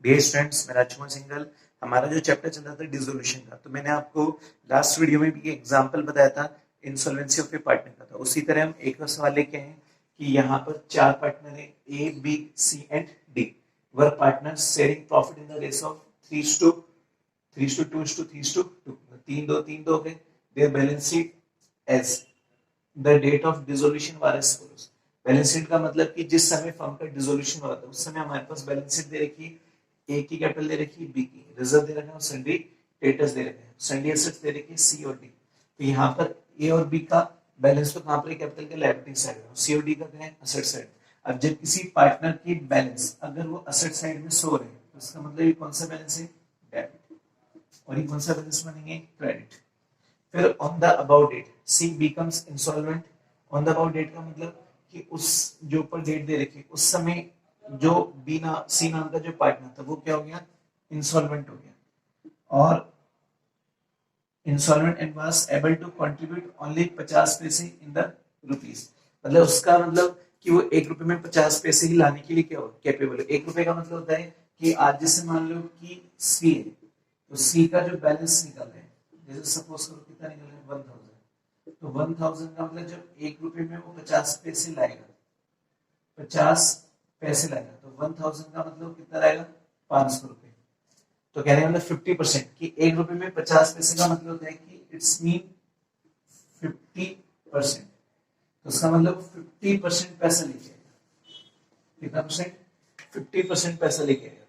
Dear students, मैं राजकुमार सिंघल। हमारा जो चैप्टर चल रहा था डिसोल्यूशन का, तो मैंने आपको लास्ट वीडियो में भी एग्जांपल बताया था इंसॉल्वेंसी ऑफ ए पार्टनर का। तो उसी तरह हम एक और सवाल लेके आए हैं कि यहाँ पर चार पार्टनर है A B C and D. Were partners sharing profit in the ratio of 3:2 3 हो गए। Their balance sheet as the date of dissolution were as follows. Balance sheet का मतलब कि जिस समय फर्म का डिसोल्यूशन हुआ था उस समय हमारे पास बैलेंस शीट दे रखी है। ए की कैपिटल दे रखी है, बी की रिजर्व दे रखा है और सन्डी डेटर्स दे रखे हैं, सन्डी एसेट्स दे रखी है सी और डी। तो यहाँ पर ए और बी का बैलेंस तो कहाँ पर कैपिटल के लायबिलिटी साइड में, सी और डी का क्या है असेट साइड। अब जब किसी पार्टनर की बैलेंस अगर वो असेट साइड में शो रहे तो इसका मतलब ये कौन सा बैलेंस है, डेबिट, और ये कौन सा बैलेंस बनेंगे, क्रेडिट। फिर on the about date C becomes insolvent. On the about date का मतलब कि उस जो ऊपर डेट दे रखी उस समय जो बी ना सी नाम का जो पार्टनर था वो क्या हो गया, इंसॉल्वेंट हो गया। और insolvent and was able to contribute only 50 पैसे इन द रुपीस। मतलब उसका मतलब कि वो 1 रुपए में 50 पैसे ही लाने के लिए क्या हो कैपेबल है। 1 रुपए का मतलब होता है कि आज जैसे मान लो कि सी है तो सी का जो बैलेंस निकल रहा है, जैसे सपोज करो कितना निकल रहा है 1000, तो 1000 का मतलब जब 1 रुपए में वो 50 पैसे लाएगा, 50 पैसे लाएगा तो 1000 का मतलब कितना लाएगा 500 रुपए। तो कहने का मतलब 50% कि 1 रुपए में 50 पैसे का मतलब होता है कि इट्स मीन 50%। तो उसका मतलब 50% पैसा लेके आएगा। कितना परसेंट, 50% पैसा लेके आएगा।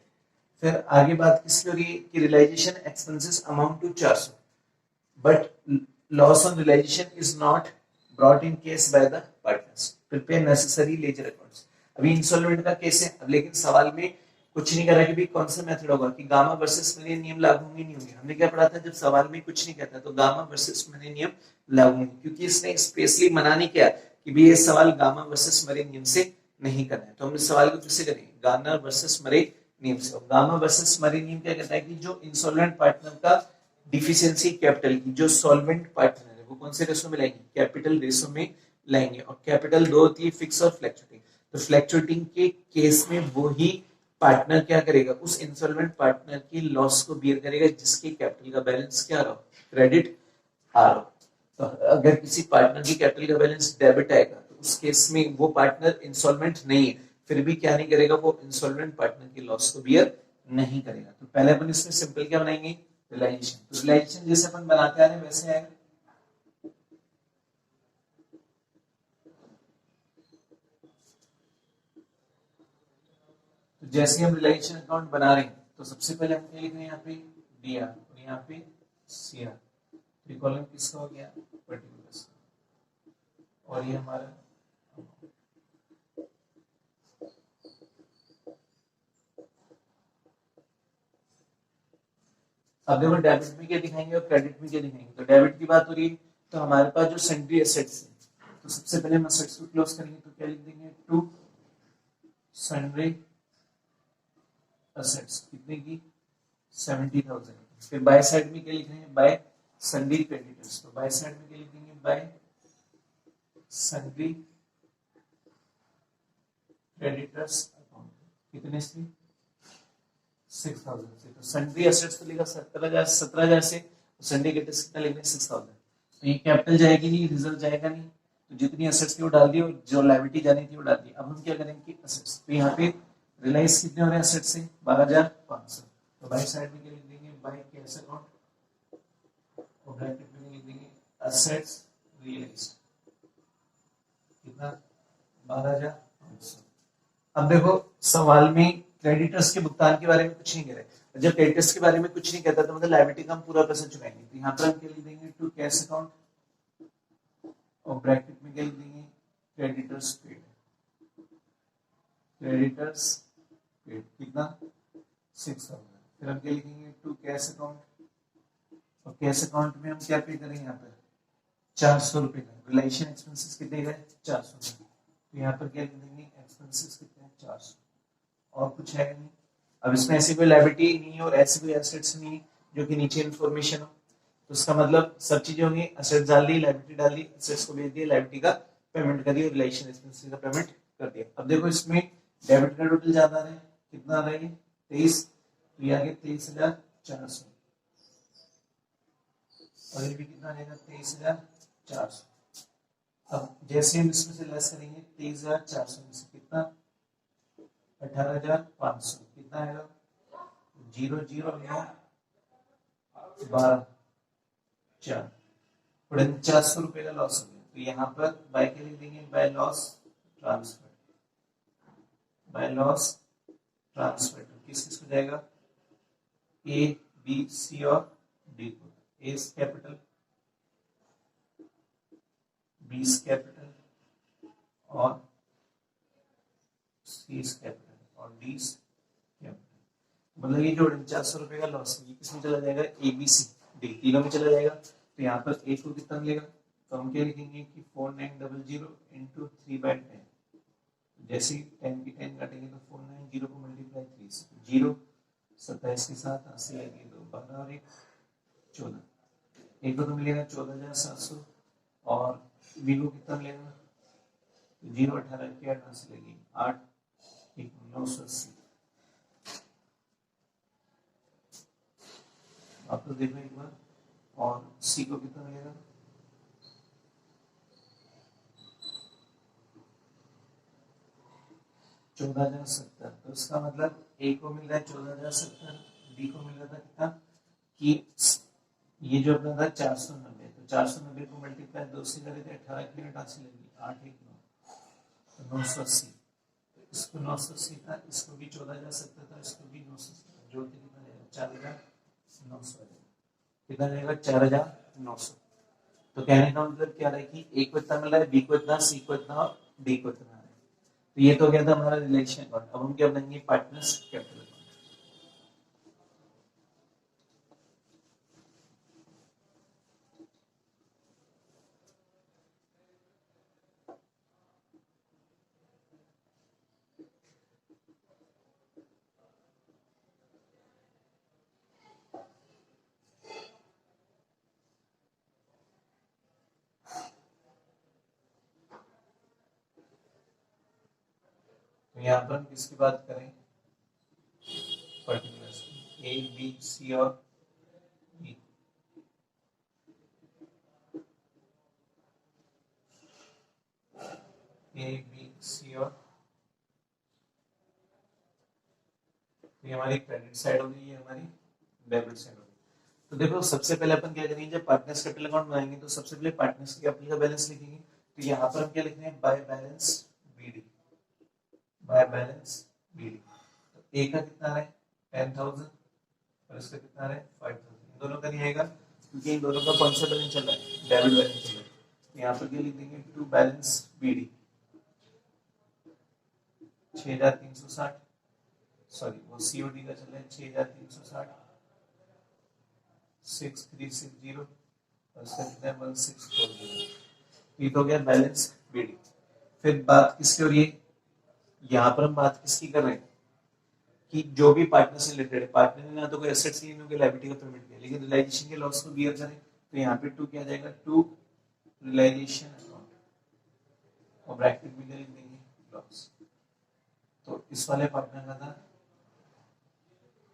फिर आगे बात किसकी हो रही है कि realisation expenses amount to 400, but loss on realisation is not brought in case by the partners, prepare necessary ledger accounts. अभी इंसॉल्वेंट का केस है, अब लेकिन सवाल में कुछ नहीं कर रहा कि भी कौन सा मेथड होगा कि गामा वर्सेस मेरे नियम लागू होंगे नहीं होंगे। हमने क्या पढ़ा था, जब सवाल में कुछ नहीं कहता तो गामा वर्सेस मेरे नियम लागू होंगे, क्योंकि इसने स्पेशली मना नहीं किया कि भी ये सवाल गामा वर्सेस मेरे नियम से नहीं करना है। तो हमने सवाल को किससे करेंगे, गामा वर्सेस मरे नियम से। गामा वर्सेस मरे नियम क्या कहता है कि जो इंसॉल्वेंट पार्टनर का डिफिशियंसी कैपिटल की जो सॉल्वेंट पार्टनर है वो कौन से रेशो में लाएंगे, कैपिटल रेशो में लाएंगे। और कैपिटल दो होती है, फिक्स और फ्लैक्चुएटिंग। तो फ्लैक्चुएटिंग के केस में वो ही पार्टनर क्या करेगा, उस इंसॉल्वेंट पार्टनर की लॉस को बियर करेगा जिसकी कैपिटल का बैलेंस क्या रहा, क्रेडिट आ रहा। तो अगर किसी पार्टनर की कैपिटल का बैलेंस डेबिट आएगा तो उस केस में वो पार्टनर इंसॉल्वेंट नहीं है, फिर भी क्या नहीं करेगा, वो इंसॉल्वेंट पार्टनर की लॉस को बियर नहीं करेगा। तो पहले अपन इसमें सिंपल क्या बनाएंगे, रियलाइजेशन। तो रियलाइजेशन जैसे अपन बनाते आ रहे हैं वैसे आएगा। तो जैसे हम रियलाइजेशन अकाउंट बना रहे हैं तो सबसे पहले हम क्या लिख रहे हैं, यहाँ पे डी आर और यहाँ पे सी आर। तो कॉलम किसका हो गया, पर्टिकुलर्स, और ये हमारा अब देखो डेबिट में क्या दिखाएंगे और क्रेडिट में क्या दिखाएंगे। तो डेबिट की बात हो रही है तो हमारे पास जो सन्ड्री एसेट्स है तो सबसे पहले हम एसेट्स को क्लोज करेंगे तो क्या लिख देंगे, टू सन्ड्री एसेट्स कितने की 70,000। फिर बाय साइड में क्या लिख रहे हैं, बाय सन्ड्री क्रेडिटर्स। तो बाय साइड में क्या लिख देंगे, बाय सन्ड्री क्रेडिटर्स अकाउंट कितने से 6,000 से। तो सन्ड्री एसेट्स तो लिखा 17,000 से, सन्ड्री क्रेडिटर्स कितना लिख रहे हैं 6,000। तो ये कैपिटल जाएगी नहीं, रिजर्व जाएगा नहीं, तो जितनी एसेट्स थी वो डाल दी और जो लायबिलिटी जानी थी वो डाल दी। अब हम क्या करेंगे कि एसेट्स, तो यहाँ पे रिलाइज कितने हो रहे हैं एसेट्स से 12,500। तो बाय साइड में क्या लिख देंगे, बाय कैश अकाउंट और ब्रैकेट में लिख देंगे एसेट्स रियलाइज्ड कितना 12,500। अब देखो सवाल में क्रेडिटर्स के भुगतान के बारे में कुछ नहीं कह रहे। जब क्रेडिटर्स के बारे में कुछ नहीं कहता तो मतलब लायबिलिटी का हम पूरा पैसा चुकाएंगे। तो यहाँ पर हम क्या लिख देंगे, टू कैश अकाउंट और ब्रैकेट में क्या लिख देंगे, क्रेडिटर्स पेड। क्रेडिटर्स पेड कितना 6,000। फिर हम क्या लिखेंगे, टू कैश अकाउंट और कैश अकाउंट में हम क्या पे करेंगे, यहाँ पर 400 रुपए का। रिलेशन एक्सपेंसेस कितने गए 400। तो यहाँ पर क्या लिख देंगे, एक्सपेंसेस कितने 400 और कुछ है नहीं। अब इसमें ऐसी कोई लायबिलिटी नहीं है और ऐसी कोई एसेट्स नहीं है जो कि नीचे इन्फॉर्मेशन हो। तो उसका मतलब सब चीजें होंगी, एसेट्स डाल दी, लायबिलिटी डाल दी, एसेट्स को भेज दिया, लायबिलिटी का पेमेंट कर दिया, रिलेशन एक्सपेंसेस का पेमेंट कर दिया। अब देखो इसमें डेबिट का टोटल ज्यादा है, कितना आ रहा है 23, तो ये आ गया 23,400 और ये भी कितना रहेगा 23,400। अब जैसे हम इसमें से लेस करेंगे 23,400 में से कितना 18,500 कितना आएगा 0,0,9 12 4 400 रुपए का लॉस हो गया। तो यहाँ पर बाय के लिख देंगे by loss transfer, by loss transfer किस किस को जाएगा ए बी सी और डी को। ए कैपिटल बी कैपिटल और सी कैपिटल और डी कैपिटल। मतलब ये जो 400 रुपए का लॉस है ये किसमें चला जाएगा ए बी सी डी तीनों में चला जाएगा। तो यहाँ पर ए को कितना मिलेगा तो हम क्या लिखेंगे कि 4900 इंटू 3/10। जैसे 10 की 10 काटेंगे तो 490 को मल्टीप्लाई 3 से 0 27 के साथ 80 आएगी 2 12 और 1 14 एक को तो मिलेगा 14,700 और बी को कितना मिलेगा 0 18 के 8 से लगी 8 1 980। आप तो देखो एक बार और सी को कितना मिलेगा 14,070। तो इसका मतलब ए को मिल रहा है 14,070 डी को मिल रहा था कितना कि ये जो अपना था 490 तो 490 को मल्टीप्लाई 2 से करें तो 18 की 8 से लगी 8 1 9 तो 980। तो इसको 980 था इसको भी 14,070 था इसको भी 980 जोड़ के कितना जाएगा 4,900 कितना जाएगा 4,900। तो कहने का मतलब क्या है कि ए को इतना मिल रहा है बी को इतना सी को इतना और डी को इतना है। तो ये तो हो गया था हमारा रिलेशन अकाउंट। अब हम क्या बनाएंगे पार्टनर्स कैपिटल अकाउंट। तो यहाँ पर हम किसकी बात करें पर्टिकुलर्स ए बी सी और ई। ए बी सी और ये हमारी क्रेडिट साइड होगी ये हमारी डेबिट साइड होगी। तो देखो सबसे पहले अपन क्या करेंगे जब पार्टनर्स कैपिटल अकाउंट बनाएंगे तो सबसे पहले पार्टनर्स कैपिटल का बैलेंस लिखेंगे। तो यहाँ पर हम क्या लिख रहे हैं by balance BD by balance BD. तो ए का कितना है 10,000 और इसका कितना है 5,000। इन दोनों का नहीं आएगा क्योंकि इन दोनों का कौन सा बैलेंस चल रहा है डेबिट बैलेंस चल रहा है। यहाँ पर क्या लिख देंगे टू बैलेंस बीडी 6,360 सॉरी वो सीओडी का चल रहा है 6,360 6360 और इसका कितना है 1640। ये तो हो गया बैलेंस बीडी। फिर बात किसकी हो रही है यहाँ पर हम बात किसकी कर रहे हैं कि जो भी पार्टनर से रिलेटेड है पार्टनर ने ना तो कोई एसेट्स लिए ना कोई लायबिलिटी का पेमेंट किया लेकिन रियलाइजेशन के लॉस को बियर करें तो यहाँ पे टू क्या जाएगा टू रियलाइजेशन अकाउंट और ब्रैकेट में लिख देंगे लॉस। तो इस वाले पार्टनर का था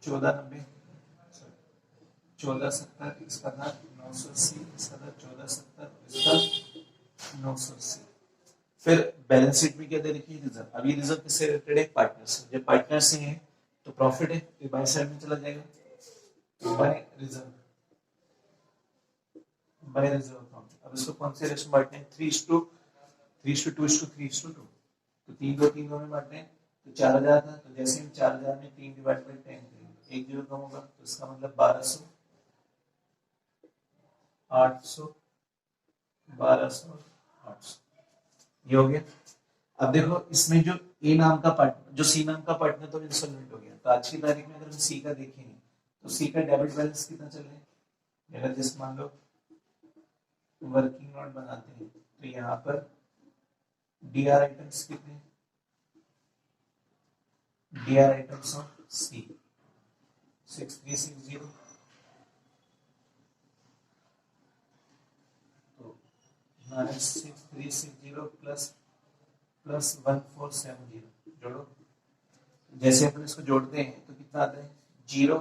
1490 1470 इसका था 980 इसका था 1470 इसका 980। फिर बैलेंस शीट में क्या दे रखी है रिजर्व। अभी रिजर्व किससे रिलेटेड है पार्टनर से। जब पार्टनर से है तो प्रॉफिट है ये बाय साइड में चला जाएगा बाय रिजर्व अकाउंट। अब इसको कौन से रेशो बांटने हैं 3:2 तो 3 में बांटने हैं तो 4,000 था तो जैसे हम 4,000 में 3 डिवाइड बाय 10 करेंगे एक जीरो कम होगा तो इसका मतलब 1200 800 1200 800 ये हो गया। अब देखो इसमें जो ए नाम का पार्टनर जो सी नाम का पार्टनर तो इंसॉल्वेंट हो गया। तो आज की तारीख में अगर हम सी का देखेंगे तो सी का डेबिट बैलेंस कितना चल रहा है। अगर जैसे मान लो वर्किंग नोट बनाते हैं तो यहाँ पर डीआर आइटम्स कितने डीआर आइटम्स ऑफ सी 6360 तो 6360 प्लस 1470 जोड़ो। जैसे अपन इसको जोड़ते हैं तो कितना आता है जीरो,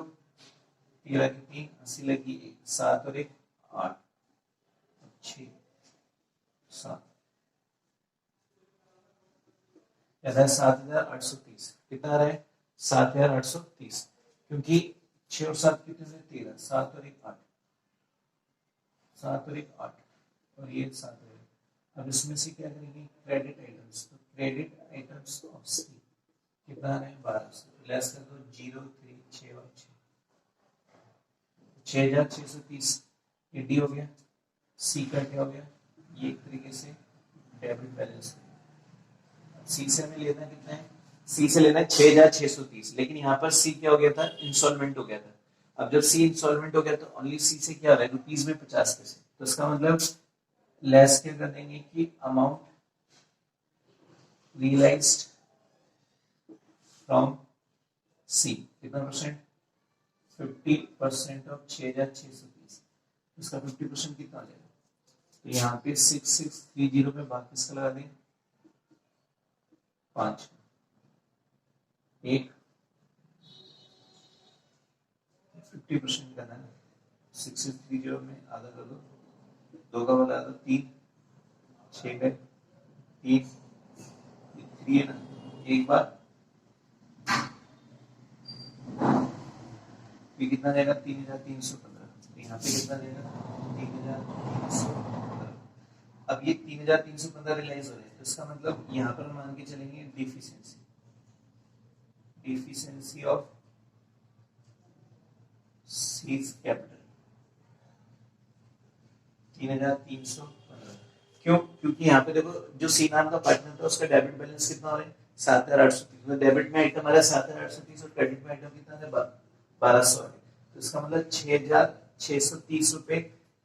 13 की 3, 80 लगी 1, 7 और 1 8, 6 7, कहता है 7,830। कितना आ रहा है? 7,830, क्योंकि 6 और 7 कितने से 13, 7 और 1 8, 7 और 1 8, और ये 7 और 1। अब इसमें से क्या करेंगे? क्रेडिट आइटम्स, तो क्रेडिट आइटम्स ऑफ सी कितना आ रहा है? 1200। लेस कर दो 0 3 6 और 6, 6,630। ये डी हो गया। सी का क्या हो गया? ये एक तरीके से डेबिट बैलेंस है। सी से हमें लेना कितना है? सी से लेना है 6,630, लेकिन यहाँ पर सी क्या हो गया था? इंस्टॉलमेंट हो गया था। अब जब सी इंस्टॉलमेंट हो गया तो ओनली सी से क्या हो रहा है? रुपीज में 50 पैसे। तो इसका मतलब लेस क्या कर देंगे कि अमाउंट रियलाइज्ड फ्रॉम सी कितना परसेंट? 50% ऑफ 6,630। इसका 50% कितना आ जाएगा? तो यहाँ पे 6630 पे भाग किसका लगा दें? 5, 1 50% करना है। 6630 में आधा कर दो, 2 का बता दो 3, 6 का 3, 3 है ना, एक बार ये कितना जाएगा? 3,315। यहाँ पे कितना जाएगा? 3,315। अब ये 3,315 रियलाइज हो रहे हैं, तो इसका मतलब यहाँ पर मान के चलेंगे deficiency, deficiency of seize capital 3,315। क्यों? क्योंकि यहाँ पे देखो जो सी नाम का पार्टनर था उसका डेबिट बैलेंस कितना हो रहा है? 7,830। डेबिट में आइटम आ रहा है 7,830 और क्रेडिट में आइटम कितना है? 1,200 है। तो इसका मतलब 6,630 रुपए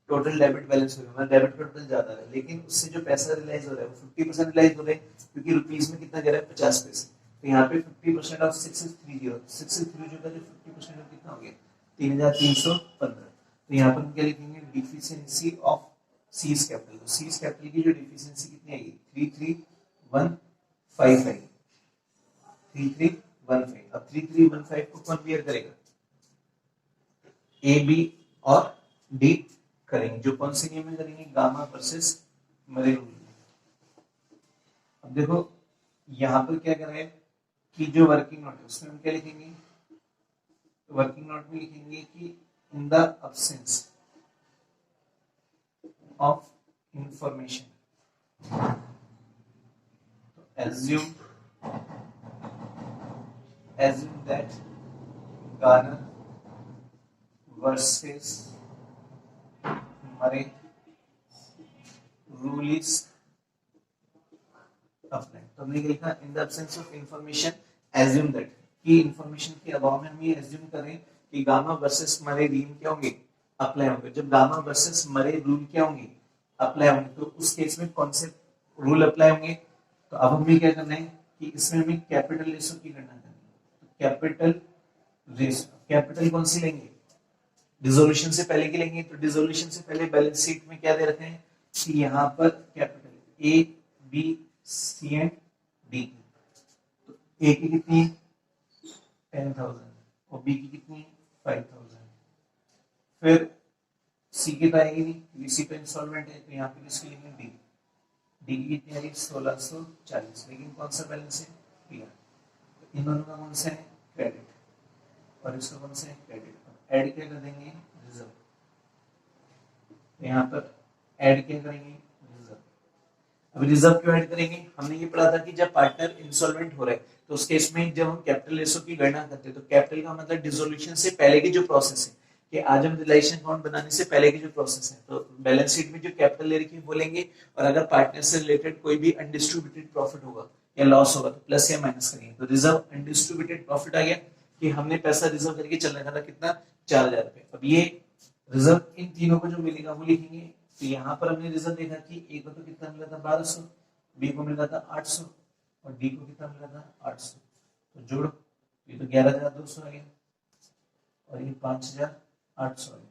टोटल डेबिट बैलेंस हो गया। डेबिट का टोटल ज्यादा है, लेकिन उससे जो पैसा रियलाइज हो रहा है वो 50% रियलाइज हो रहा है, क्योंकि रुपीज में कितना जा रहा है? 50 पैसे। तो यहाँ पे 50% ऑफ 6630 का जो 50% कितना हो गया? 3,315। तो यहाँ पर हम क्या लिखेंगे? Deficiency of seize capital. तो सीज कैपिटल की जो डिफिशिएंसी कितनी आएगी? 33,155 आएगी, 3315। अब 3315 को कौन बियर करेगा? ए, बी और डी करेंगे। जो कौन से नियम में करेंगे? Gamma versus Murray rule. अब देखो यहां पर क्या कर रहे हैं कि जो वर्किंग नोट है उसमें हम क्या लिखेंगे? वर्किंग नोट में लिखेंगे कि in the absence of information, तो assume that Garner versus Murray rule is applied। तो हमने लिखा in the absence of information assume that, कि इंफॉर्मेशन के अभाव में हम ये एज्यूम करें कि गामा वर्सेस मरे रूल क्या होंगे? अप्लाई होंगे। जब गामा वर्सेस मरे रूल क्या होंगे? अप्लाई होंगे। तो उस केस में कौन से रूल अप्लाई होंगे? तो अब हमें क्या करना है कि इसमें हमें कैपिटल रेशो की गणना करनी है। तो कैपिटल रेशो, कैपिटल कौन सी लेंगे? डिसोल्यूशन से पहले की लेंगे। तो डिसोल्यूशन से पहले बैलेंस शीट में क्या दे रखे हैं कि यहाँ पर capital A, B, C and D. तो ए की कितनी? 10,000 और बी की कितनी? 5,000। फिर सी की तो आएगी नहीं क्योंकि सी तो इंस्टॉलमेंट है, तो यहाँ पे किसकी लिखेंगे? डी। डी की कितनी आ रही? 1,640। लेकिन कौन सा बैलेंस है? पीआर। तो इन दोनों का कौन सा है? क्रेडिट। और इसका कौन सा है? क्रेडिट। ऐड क्या कर देंगे? रिजर्व। तो यहाँ पर ऐड क्या करेंगे? रिजर्व। अब रिजर्व क्यों ऐड करेंगे? हमने ये पढ़ा था कि जब पार्टनर इंसॉल्वेंट हो रहा है तो उस केस में जब हम कैपिटल रेशो की गणना करते हैं तो कैपिटल का मतलब डिसोल्यूशन से पहले की जो प्रोसेस है, कि आज हम रिलेशन अकाउंट बनाने से पहले की जो प्रोसेस है, तो बैलेंस शीट में जो कैपिटल ले रखी है वो लेंगे, और अगर पार्टनर से रिलेटेड कोई भी अनडिस्ट्रीब्यूटेड प्रॉफिट होगा या लॉस होगा तो प्लस या माइनस करेंगे। तो रिजर्व अनडिस्ट्रीब्यूटेड प्रॉफिट आ गया कि हमने पैसा रिजर्व करके चलना था कितना? 4,000 रुपए। अब ये रिजर्व इन तीनों को जो मिलेगा वो लिखेंगे। तो यहाँ पर हमने रिजल्ट देखा कि ए को तो कितना मिला था? 1,200, बी को मिला था 800 और डी को कितना मिला था? 800। तो जोड़ो, ये तो 11,200 आ गया और ये 5,800 आ गया,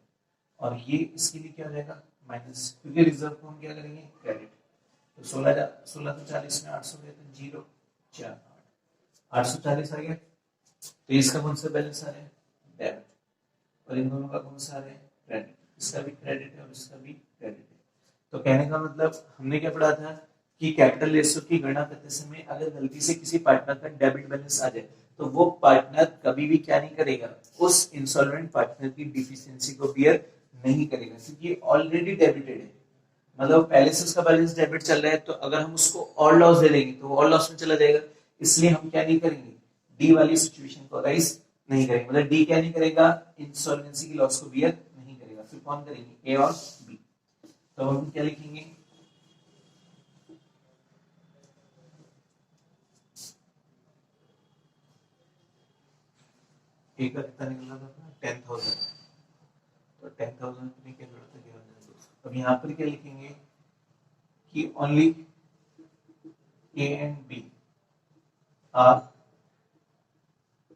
और ये इसके लिए क्या हो जाएगा? माइनस, क्योंकि रिजर्व को हम क्या करेंगे? क्रेडिट। तो 16 तो 40 में 800 गया तो 0 4 840 आ गया। तो इसका कौन सा बैलेंस आ रहा है? डेबिट, और इन दोनों का कौन सा है क्रेडिट, इसका भी क्रेडिट है और इसका भी क्रेडिट है। तो कहने का मतलब हमने क्या पढ़ा था कि कैपिटल रेशियो की गणना करते समय अगर गलती से किसी पार्टनर का डेबिट बैलेंस आ जाए तो वो पार्टनर कभी भी क्या नहीं करेगा, उस इंसॉल्वेंट पार्टनर की डिफिशियंसी को बियर नहीं करेगा, क्योंकि ऑलरेडी डेबिटेड है, मतलब पहले से उसका बैलेंस डेबिट चल रहा है, तो अगर हम उसको और लॉस दे देंगे तो वो और लॉस में चला जाएगा, इसलिए हम क्या नहीं करेंगे, डी वाली सिचुएशन को राइज नहीं करेंगे, मतलब डी क्या नहीं करेगा, इंसॉल्वेंसी की लॉस को बियर नहीं करेगा, फिर कौन करेंगे, ए और बी। तो हम क्या लिखेंगे, ए का कितना निकला था 10,000, तो 10,000 अपने क्या जरूरत है 11,200। अब यहाँ पर क्या लिखेंगे कि only A and B are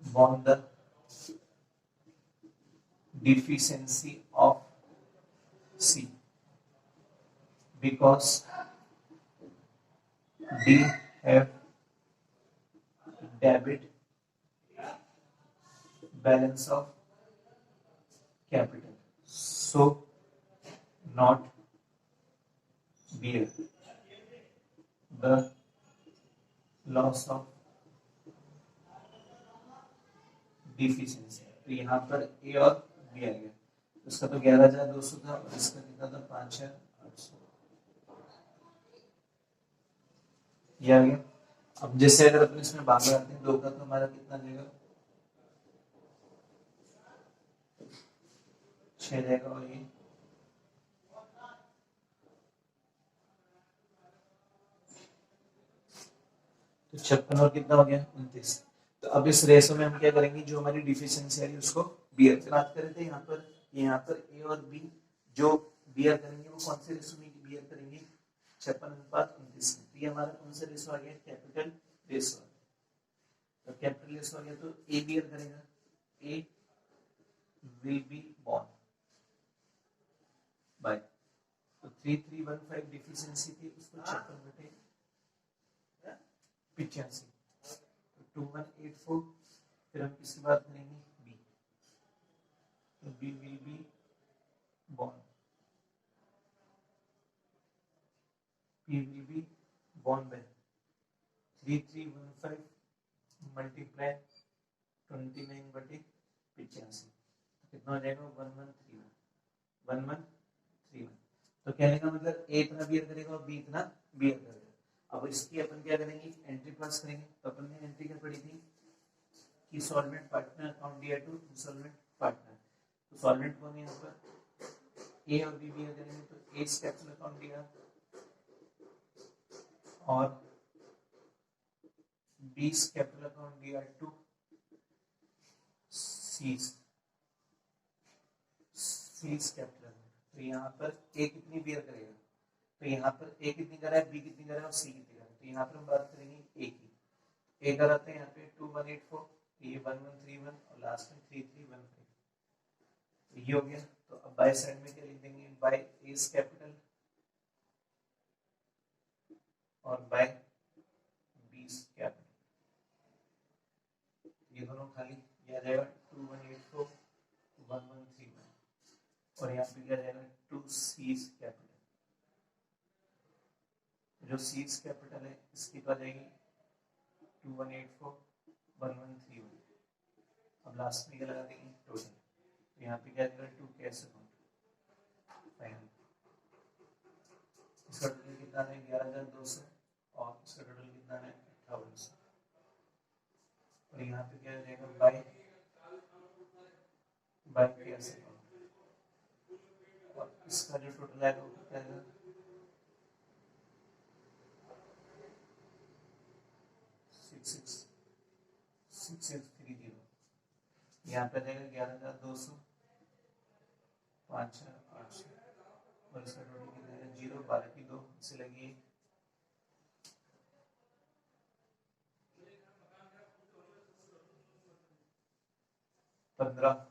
born the deficiency of C because D have debit balance of capital, so not bear the loss of deficiency। तो यहाँ पर ए और बी आ गया, इसका तो 11,200 था और इसका कितना था 5,800, ये आ गया। अब जैसे अगर अपन इसमें भाग लगाते हैं 2 का, तो हमारा कितना देगा 6 देगा, और ये तो 56 और कितना हो गया 29। तो अब इस रेशो में हम क्या करेंगे, जो हमारी डिफिशियंसी आ रही है उसको बियर से बात कर रहे थे, यहाँ पर ए और बी जो बियर करेंगे वो कौन से रेशो में बियर करेंगे 56:29 में। तो ये हमारा कौन सा रेशो आ गया, कैपिटल रेशो। तो कैपिटल रेशो आ गया तो ए बियर करेगा, ए विल बी बॉर्न बाय, तो 3315 डिफिशियंसी थी, उसको 56/85, 2184। फिर हम किसकी बात करेंगे, बी, तो B will be borne, B will be borne by 3315 multiply 29/85, कितना हो जाएगा 1131। तो कहने का मतलब ए इतना बियर करेगा और बी इतना बियर करेगा। अब इसकी अपन क्या करेंगे, एंट्री पास करेंगे। तो अपन ने एंट्री क्या पढ़ी थी कि सॉल्वेंट पार्टनर अकाउंट दिया टू इंसॉल्वेंट पार्टनर, तो सॉल्वेंट कौन है यहाँ पर, ए और बी बियर करेंगे, तो ए कैपिटल अकाउंट दिया और बी कैपिटल अकाउंट दिया टू सीज कैपिटल। तो यहाँ पर ए कितनी बियर करेगा, तो यहाँ पर ए कितनी कर रहा है, बी कितनी कर रहा है और सी कितनी कर रहा है। तो यहाँ पर हम बात करेंगे ए की, ए कराते हैं यहाँ पे 2184, ये 1131 और लास्ट में 3315, तो ये हो गया। तो अब बाय साइड में क्या लिख देंगे, बाय ए कैपिटल और बाय बी कैपिटल, ये दोनों खाली, ये आ जाएगा 2184 1131 और यहाँ पे क्या जाएगा 2 सीज कैपिटल, जो सीज कैपिटल है इसकी तो आ जाएगी 2184 1131। अब लास्ट में क्या लगा देंगे टोटल, तो यहाँ पे क्या जाएगा 2 कैश अकाउंट फाइनल, इसका टोटल कितना है 11,200 और इसका टोटल कितना है 5800, और यहाँ पे क्या जाएगा बाय कैश अकाउंट, और इसका जो टोटल आएगा वो कितना आएगा 6630, यहाँ पे जाएगा 11,200 5,800 और इसका टोटल कितना है 0 12 की 2 से लगी 15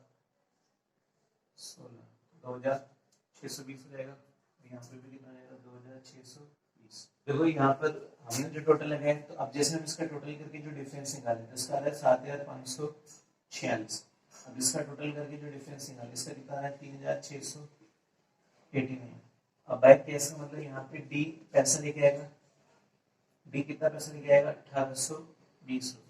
16 2,620 हो जाएगा। यहाँ पे भी कितना आएगा 2,620। देखो यहाँ पर हमने जो टोटल लगाया, तो अब जैसे हम इसका टोटल करके जो डिफरेंस निकाले तो इसका आ रहा है 7,546। अब इसका टोटल करके जो डिफरेंस निकाल, इसका कितना है 3689। अब बाय कैश का मतलब यहाँ पे डी पैसा लेके आएगा, डी कितना पैसा लेके आएगा 1820 रुपये।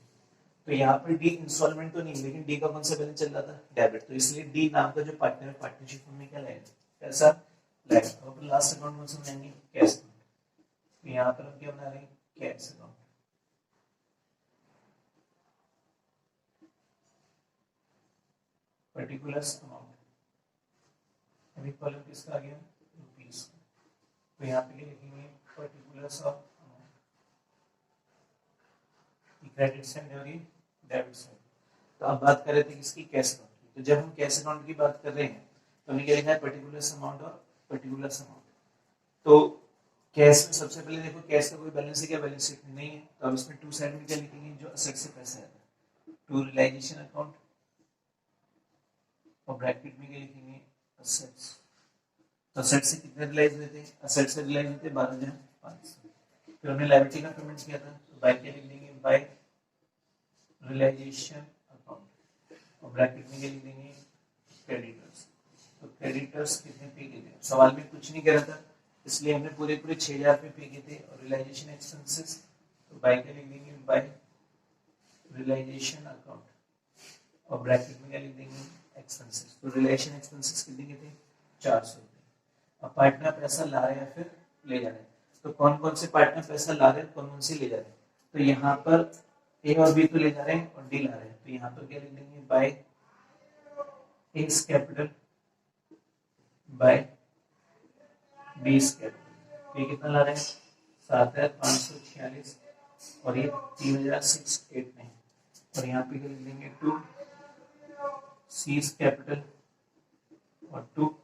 तो यहाँ पर डी इंस्टॉलमेंट तो नहीं, लेकिन डी का कौन सा बैलेंस चल रहा था डेबिट, तो इसलिए डी नाम का जो पार्टनर है पार्टनरशिप में क्या लाएगा पैसा लाएगा। अब लास्ट अकाउंट कौन सा बनाएंगे कैश अकाउंट, तो यहाँ पर हम क्या बना रहे हैं कैश अकाउंट। पर्टिकुलर्स अमाउंट, अभी कॉलम किसका आ गया रुपीस, तो यहाँ पे लिखेंगे particulars of amount, credit side और ये डेबिट साइड। तो अब बात कर रहे थे किसकी कैश अकाउंट की, तो जब हम कैश अकाउंट की बात कर रहे हैं तो हमने क्या लिखा है पर्टिकुलर्स अमाउंट और पर्टिकुलर्स अमाउंट। तो कैश में सबसे पहले देखो कैश का कोई बैलेंस है क्या, बैलेंस शीट में नहीं है, तो अब इसमें टू साइड में क्या लिखेंगे जो असेट से पैसा है, टू रियलाइजेशन अकाउंट और ब्रैकेट में क्या लिखेंगे असेट्स। तो असेट से कितने रियलाइज हुए थे, असेट से रियलाइज हुए थे 12,500। फिर हमने लायबिलिटी का पेमेंट किया था, तो बाय क्या लिख देंगे बाय रियलाइजेशन अकाउंट और ब्रैकेट में क्या लिख देंगे क्रेडिटर्स। तो क्रेडिटर्स कितने पे किए थे, सवाल में कुछ नहीं कह रहा था इसलिए हमने पूरे 6000 पे किए थे। और रियलाइजेशन एक्सपेंसेस तो बाय क्या लिख देंगे बाय रियलाइजेशन अकाउंट और ब्रैकेट में क्या लिख देंगे एक्सपेंसेस। तो रियलाइजेशन एक्सपेंसेस कितने के थे 400 रुपये। अब पार्टनर पैसा ला रहे हैं फिर ले जा रहे हैं, तो कौन कौन से पार्टनर पैसा ला रहे हैं कौन कौन से ले जा रहे हैं, तो यहाँ पर ए और बी तो ले जा रहे हैं और डी ला रहे हैं, तो यहाँ पर क्या लिख देंगे बाय एस कैपिटल बाय बीस कैपिटल। ये कितना ला रहे हैं 7,546 और ये 3,689 और यहाँ पे क्या लिख देंगे टू सीज कैपिटल और टू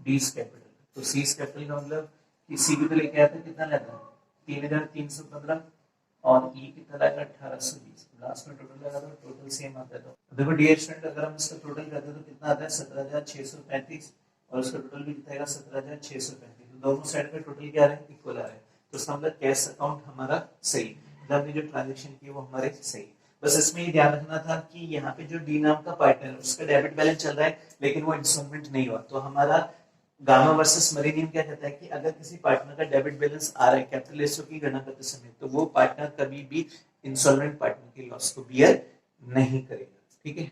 डीज कैपिटल। तो सीज कैपिटल का मतलब कि सी भी तो लेके आया था कितना लाया था 3,315 और ई कितना लाएगा 1,820। लास्ट में टोटल लगा दो, टोटल सेम आता है। तो देखो डियर स्टूडेंट अगर हम इसका टोटल करते हैं तो कितना आता है 17,635 और उसका टोटल भी कितना आएगा 17,635। तो दोनों साइड पे टोटल क्या आ रहा है इक्वल आ रहा है, तो इसका मतलब कैश अकाउंट हमारा सही, हमने जो ट्रांजेक्शन की वो हमारे सही। बस इसमें ये ध्यान रखना था कि यहाँ पे जो डी नाम का पार्टनर है उसका डेबिट बैलेंस चल रहा है लेकिन वो इंस्टॉलमेंट नहीं हुआ। तो हमारा गामा वर्सेस मरीनियम क्या कहता है कि अगर किसी पार्टनर का डेबिट बैलेंस आ रहा है कैपिटल रेशियो की गणना करते समय, तो वो पार्टनर कभी भी इंस्टॉलमेंट पार्टनर की लॉस को बियर नहीं करेगा। ठीक है।